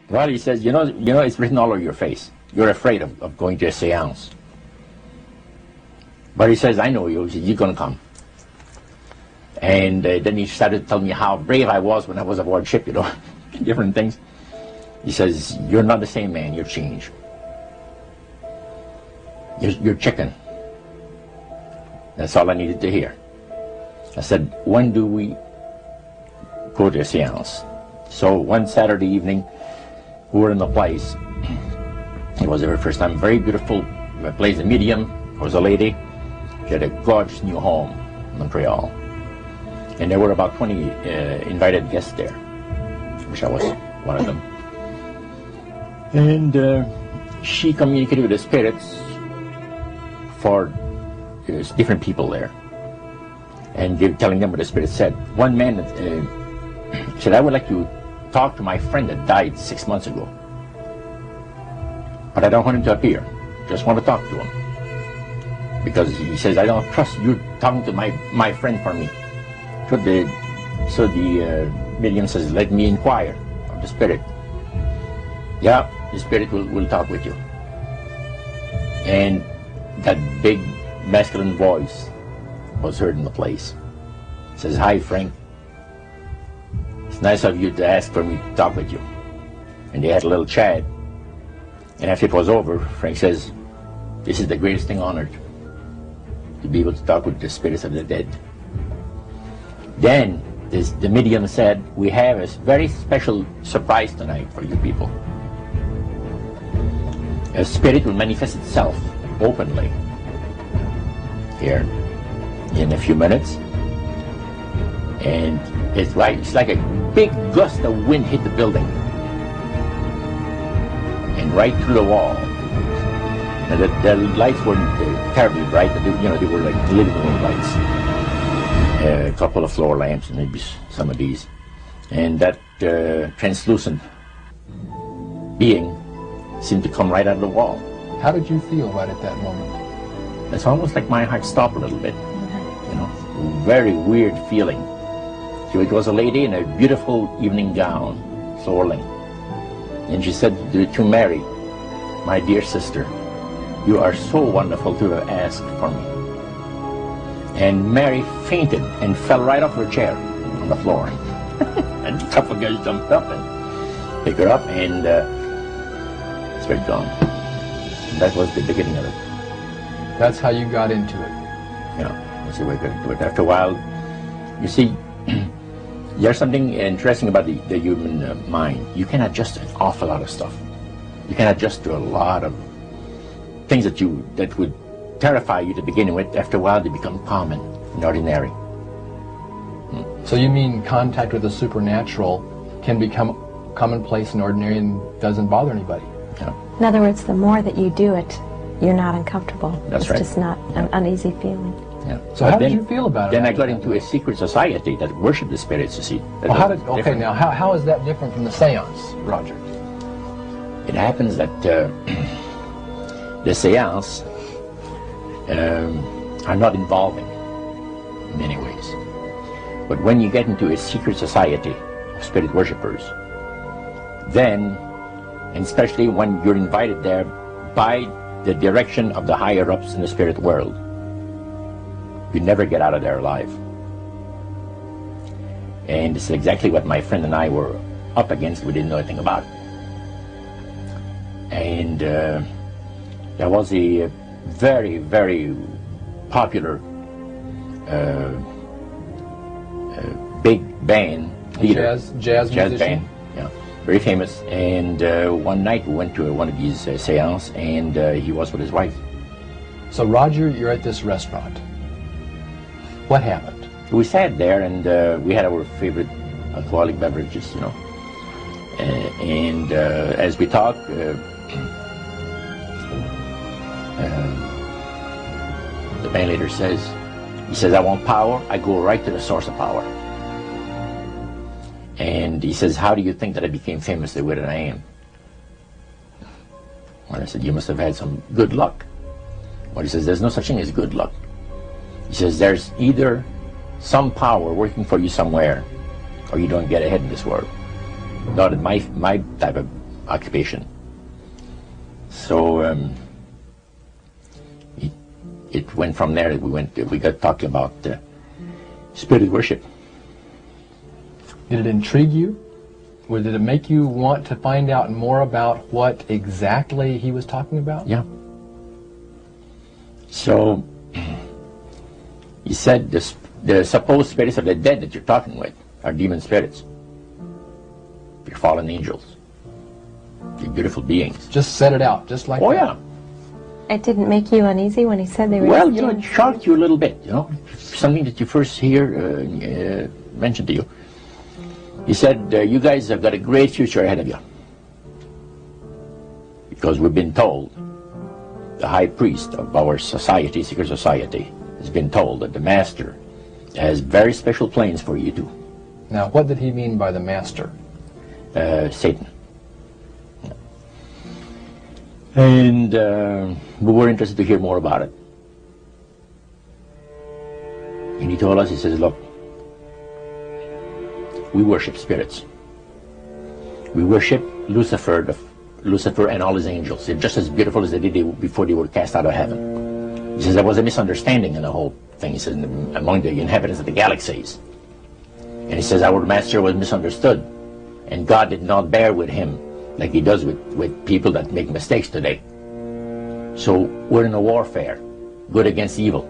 Well, he says, it's written all over your face. You're afraid of going to a seance. But he says, I know you. He says, you're going to come. And then he started telling me how brave I was when I was aboard ship, different things. He says, you're not the same man, you're changed. You're chicken. That's all I needed to hear. I said, when do we go to a seance? So one Saturday evening, we were in the place. It was the very first time. Very beautiful place. The medium was a lady. She had a gorgeous new home in Montreal. And there were about 20 invited guests there, which I was one of them. And she communicated with the spirits for different people there. And telling them what the spirit said. One man said, I would like to talk to my friend that died 6 months ago. But I don't want him to appear. Just want to talk to him. Because he says, I don't trust you talking to my friend for me. So the medium says, let me inquire of the spirit. Yeah, the spirit will talk with you. And that big masculine voice was heard in the place. It says, hi Frank. It's nice of you to ask for me to talk with you. And they had a little chat. And after it was over, Frank says, this is the greatest thing on earth, to be able to talk with the spirits of the dead. Then the medium said, we have a very special surprise tonight for you people. A spirit will manifest itself openly here in a few minutes. And it's like a big gust of wind hit the building. And right through the wall. Now the lights weren't terribly bright, but they were like living room lights. A couple of floor lamps, and maybe some of these. And that translucent being seemed to come right out of the wall. How did you feel right at that moment? It's almost like my heart stopped a little bit. Very weird feeling. So it was a lady in a beautiful evening gown, swirling. And she said to Mary, my dear sister, you are so wonderful to have asked for me. And Mary fainted and fell right off her chair on the floor. And a couple of guys jumped up and picked her up, and it's very gone. And that was the beginning of it. That's how you got into it. Yeah, that's the way I got into it. After a while, you see, there's something interesting about the human mind. You can adjust to an awful lot of stuff. You can adjust to a lot of things that would terrify you to begin with. After a while, they become common and ordinary. So you mean contact with the supernatural can become commonplace and ordinary and doesn't bother anybody? Yeah. In other words, the more that you do it, you're not uncomfortable. That's it's right. just not an uneasy feeling. Yeah. So how did you feel about it? Then I got into a secret society that worshipped the spirits, you see. Well, how is that different from the seance, Roger? It happens that the seance are not involving in many ways. But when you get into a secret society of spirit worshippers, then, and especially when you're invited there by the direction of the higher-ups in the spirit world, you never get out of there alive. And this is exactly what my friend and I were up against. We didn't know anything about. And there was a very, very popular big band leader. Jazz musician? Band, yeah, very famous. And one night we went to one of these seances, and he was with his wife. So Roger, you're at this restaurant. What happened? We sat there, and we had our favorite alcoholic beverages, and as we talked, the band leader says, I want power. I go right to the source of power. And he says, how do you think that I became famous the way that I am? Well, I said, you must have had some good luck. Well, he says, there's no such thing as good luck. He says, there's either some power working for you somewhere, or you don't get ahead in this world. Not in my type of occupation. So it went from there. We got talking about spirit worship. Did it intrigue you? Or did it make you want to find out more about what exactly he was talking about? Yeah. So he said the supposed spirits of the dead that you're talking with are demon spirits. They're fallen angels. They're beautiful beings. Just set it out, just like Oh, that. yeah. It didn't make you uneasy when he said they were Well, demons? it shocked you a little bit, something that you first hear mentioned to you. He said, you guys have got a great future ahead of you. Because we've been told, the high priest of our society, secret society, has been told that the master has very special plans for you too. Now, what did he mean by the master? Satan. And we were interested to hear more about it. And he told us, he says, look, we worship spirits. We worship Lucifer and all his angels. They're just as beautiful as they did before they were cast out of heaven. He says there was a misunderstanding in the whole thing. He says among the inhabitants of the galaxies. And he says our master was misunderstood. And God did not bear with him like he does with people that make mistakes today. So we're in a warfare, good against evil.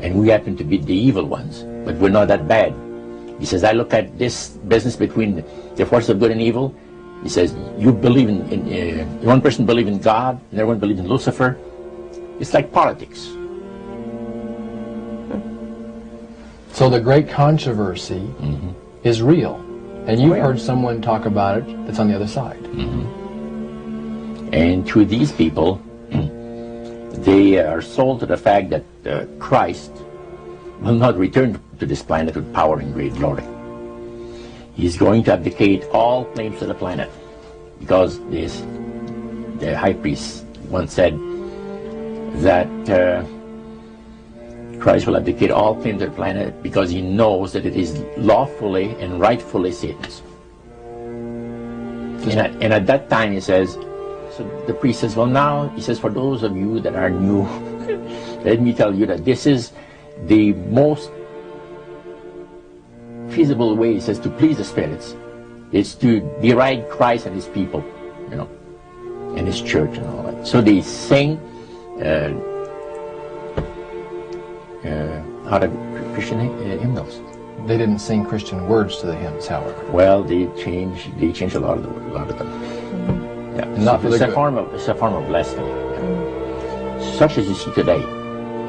And we happen to be the evil ones, but we're not that bad. He says, I look at this business between the forces of good and evil. He says, you believe in one person believes in God, and everyone believes in Lucifer. It's like politics. So the great controversy is real. And you've heard someone talk about it that's on the other side. And to these people, they are sold to the fact that Christ will not return to this planet with power and great glory. He's going to abdicate all claims to the planet, because the high priest once said that Christ will abdicate all claims to the planet because he knows that it is lawfully and rightfully Satan's. And at that time, he says, so the priest says, well, now, he says, for those of you that are new, let me tell you that this is the most feasible way, he says, to please the spirits. It's to deride Christ and his people, and his church and all that. So they sing out of Christian hymnals. They didn't sing Christian words to the hymns, however. Well, they changed a lot of them. Yeah, not for it's the a form of blasphemy. Yeah. Such as you see today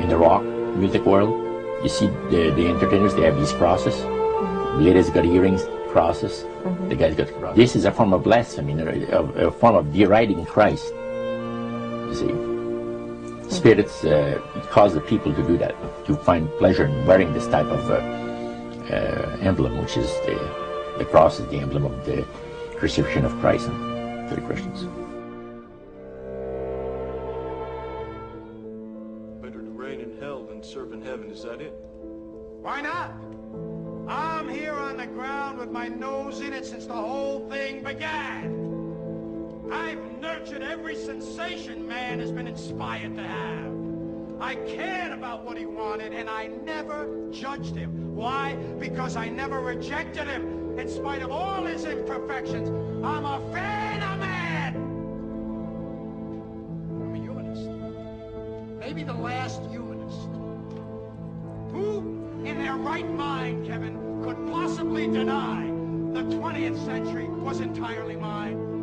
in the rock music world. You see the entertainers, they have these crosses. The ladies got earrings, crosses. The guys got crosses. This is a form of blasphemy, a form of deriding Christ. You see, spirits cause the people to do that, to find pleasure in wearing this type of emblem, which is the cross is the emblem of the crucifixion of Christ to the Christians. Better to reign in hell than serve in heaven, is that it? Why not? I'm here on the ground with my nose in it since the whole thing began. I've nurtured every sensation man has been inspired to have. I cared about what he wanted, and I never judged him. Why? Because I never rejected him. In spite of all his imperfections, I'm a fan of man. I'm a humanist. Maybe the last humanist. Who in their right mind, Kevin, could possibly deny the 20th century was entirely mine?